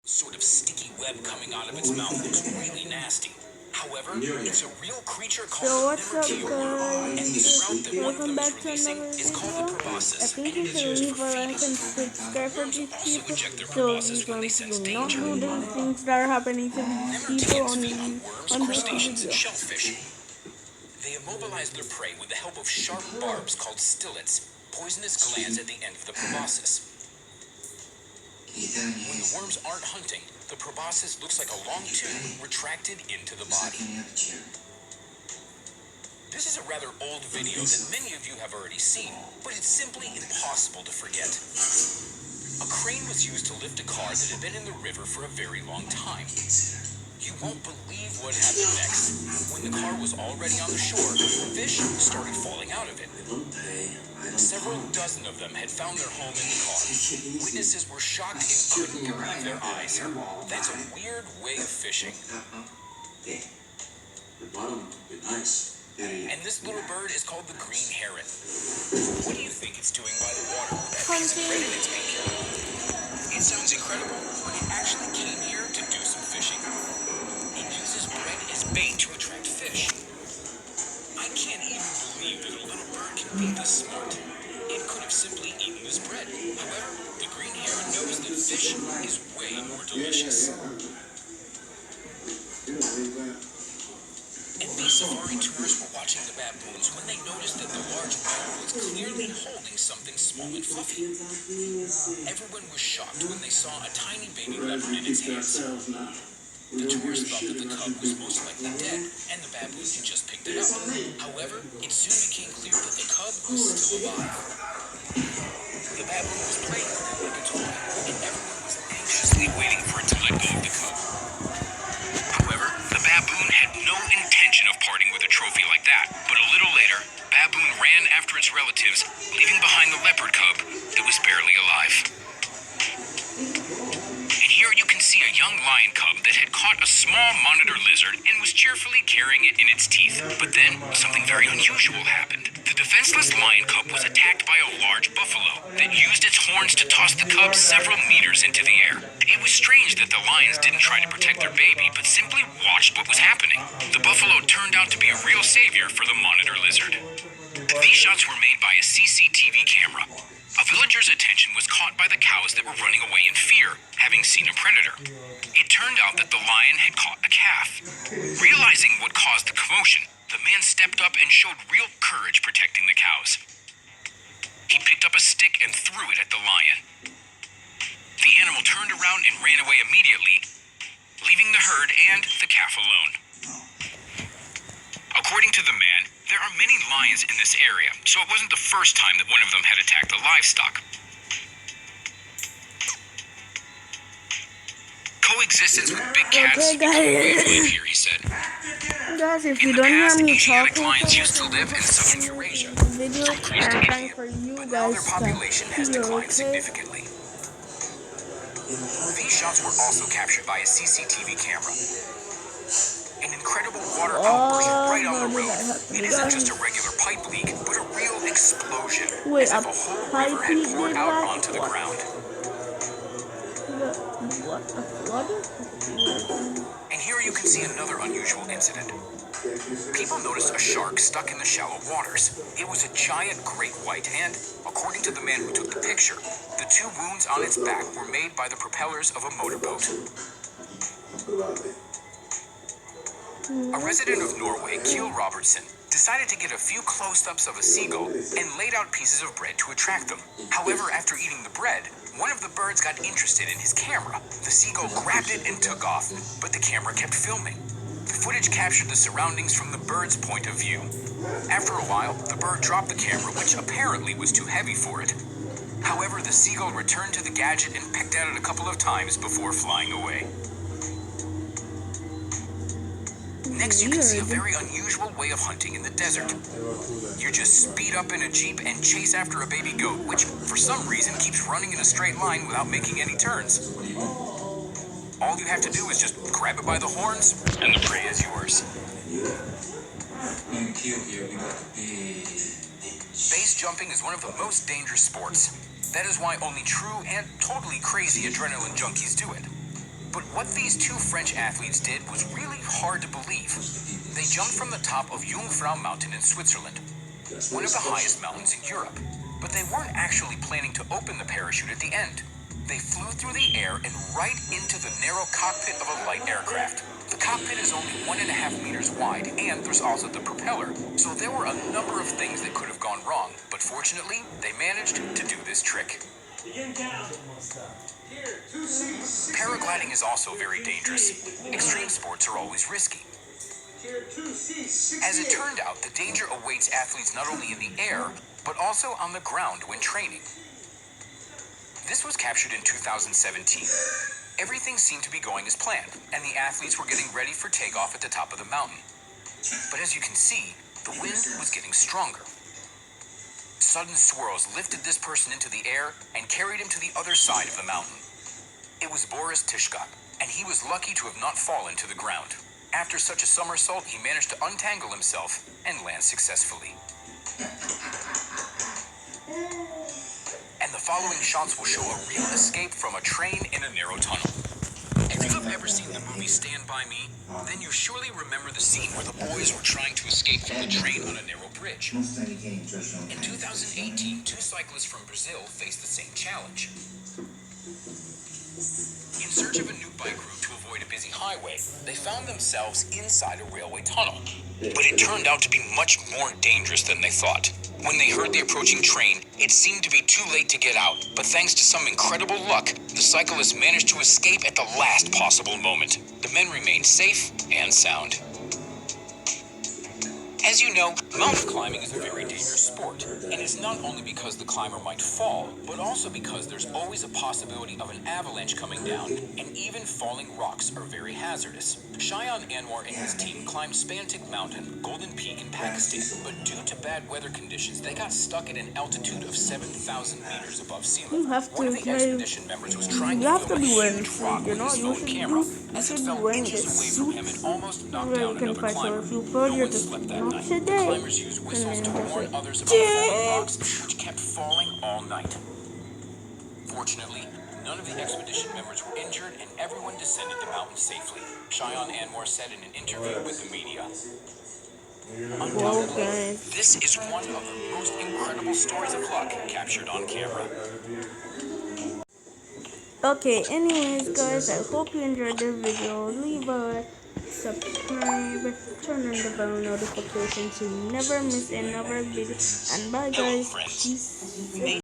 Sort of sticky web coming out of its mouth looks really nasty. However, it's a real creature called So the what's up, liver guys? and the sprout that one of Welcome them back is to releasing another is called video. the I proboscis, think and you it is should used leave for a like feeding. and subscribe for Worms these also people, eject their so proboscis these when they worms sense do not danger. know the things that are happening to these people Nemertians on feed on worms, this crustaceans, and video. shellfish. They immobilize their prey with the help of sharp barbs called stillets, poisonous glands at the end of the proboscis. When the worms aren't hunting, the proboscis looks like a long tube retracted into the body. This is a rather old video that many of you have already seen, but it's simply impossible to forget. A crane was used to lift a car that had been in the river for a very long time. You won't believe what happened next. When the car was already on the shore, fish started falling out of it. Several dozen of them had found their home in the car. Witnesses were shocked and couldn't believe their eyes. That's a weird way of fishing. The bottom is nice. And this little bird is called the green heron. What do you think it's doing by the water with that piece of bread in its beak? It sounds incredible, but it actually came here to do some fishing. It uses bread as bait to attract fish. I can't even believe that a little bird can be this smart. It could have simply eaten this bread. However, the green heron knows that fish is way more delicious. And these safari tourists were watching the baboons when they noticed that the large male was clearly holding something small and fluffy. Everyone was shocked when they saw a tiny baby leopard in its hands. The tourists thought that the cub was most likely dead, and the baboon had just picked it up. However, it soon became clear that the cub was still alive. The baboon was playing with it like a toy, and everyone was anxiously waiting for it to let go of the cub. However, the baboon had no intention of parting with a trophy like that, but a little later, Baboon ran after its relatives, leaving behind the leopard cub that was barely alive. And here you can see a young lion cub that had caught a small monitor lizard and was cheerfully carrying it in its teeth. But then, something very unusual happened. The defenseless lion cub was attacked by a large buffalo that used its horns to toss the cub several meters into the air. It was strange that the lions didn't try to protect their baby, but simply watched what was happening. The buffalo turned out to be a real savior for the monitor lizard. These shots were made by a CCTV camera. A villager's attention was caught by the cows that were running away in fear, having seen a predator. It turned out that the lion had caught a calf. Realizing what caused the commotion, the man stepped up and showed real courage protecting the cows. He picked up a stick and threw it at the lion. The animal turned around and ran away immediately, leaving the herd and the calf alone. According to the man, there are many lions in this area, so it wasn't the first time that one of them had attacked the livestock. Coexistence with big cats is a way to live here, he said. Guys, if In you the don't hear past, me Asiatic talking, lions used to live in southern Eurasia, videos from Greece to are time India, for you but now their guys population has to declined hear, okay? significantly. These shots were also captured by a CCTV camera. An incredible water outburst right on the road. It isn't just a regular pipe leak, but a real explosion, Wait, as if a whole river had poured out onto the ground. What, a flood? And here you can see another unusual incident. People noticed a shark stuck in the shallow waters. It was a giant great white, and according to the man who took the picture, the two wounds on its back were made by the propellers of a motorboat. A resident of Norway, Kjell Robertson, decided to get a few close-ups of a seagull and laid out pieces of bread to attract them. However, after eating the bread, one of the birds got interested in his camera. The seagull grabbed it and took off, but the camera kept filming. The footage captured the surroundings from the bird's point of view. After a while, the bird dropped the camera, which apparently was too heavy for it. However, the seagull returned to the gadget and pecked at it a couple of times before flying away. Next, you can see a very unusual way of hunting in the desert. You just speed up in a jeep and chase after a baby goat, which, for some reason, keeps running in a straight line without making any turns. All you have to do is just grab it by the horns, and the prey is yours. Base jumping is one of the most dangerous sports. That is why only true and totally crazy adrenaline junkies do it. What these two French athletes did was really hard to believe. They jumped from the top of Jungfrau Mountain in Switzerland, one of the highest mountains in Europe. But they weren't actually planning to open the parachute at the end. They flew through the air and right into the narrow cockpit of a light aircraft. The cockpit is only 1.5 meters wide, and there's also the propeller, so there were a number of things that could have gone wrong. But fortunately, they managed to do this trick. Paragliding is also very dangerous. Extreme sports are always risky. As it turned out, the danger awaits athletes not only in the air, but also on the ground when training. This was captured in 2017. Everything seemed to be going as planned, and the athletes were getting ready for takeoff at the top of the mountain. But as you can see, the wind was getting stronger. Sudden swirls lifted this person into the air and carried him to the other side of the mountain. It was Boris Tishkot, and he was lucky to have not fallen to the ground. After such a somersault, he managed to untangle himself and land successfully. And the following shots will show a real escape from a train in a narrow tunnel. If you have ever seen the movie Stand By Me, then you surely remember the scene where the boys were trying to escape from the train on a narrow bridge. In 2018, two cyclists from Brazil faced the same challenge. In search of a new bike route to avoid a busy highway, they found themselves inside a railway tunnel. But it turned out to be much more dangerous than they thought. When they heard the approaching train, it seemed to be too late to get out, but thanks to some incredible luck, the cyclists managed to escape at the last possible moment. The men remained safe and sound. As you know, mountain climbing is a very dangerous sport, and it's not only because the climber might fall, but also because there's always a possibility of an avalanche coming down, and even falling rocks are very hazardous. Shayan Anwar and his team climbed Spantik Mountain, Golden Peak in Pakistan, but due to bad weather conditions, they got stuck at an altitude of 7,000 meters above sea level. You have One of to the expedition members was trying You to have film to a be wearing huge suit, rock you with know. his You phone should camera. you As it should be fell wearing inches this away suit. from him, it almost knocked Where down you can another fight. So climber. if you put No your one slept that not night. today. The climbers used whistles to warn others about falling rocks, which kept falling all night. Fortunately, none of the expedition members were injured and everyone descended the mountain safely, Shayan Anwar said in an interview with the media. Undoubtedly, guys. this is one of the most incredible stories of luck captured on camera. Okay, anyways, guys, I hope you enjoyed this video. Leave a subscribe, turn on the bell notification so you never miss another video. And bye, Hello, guys. friends. Peace.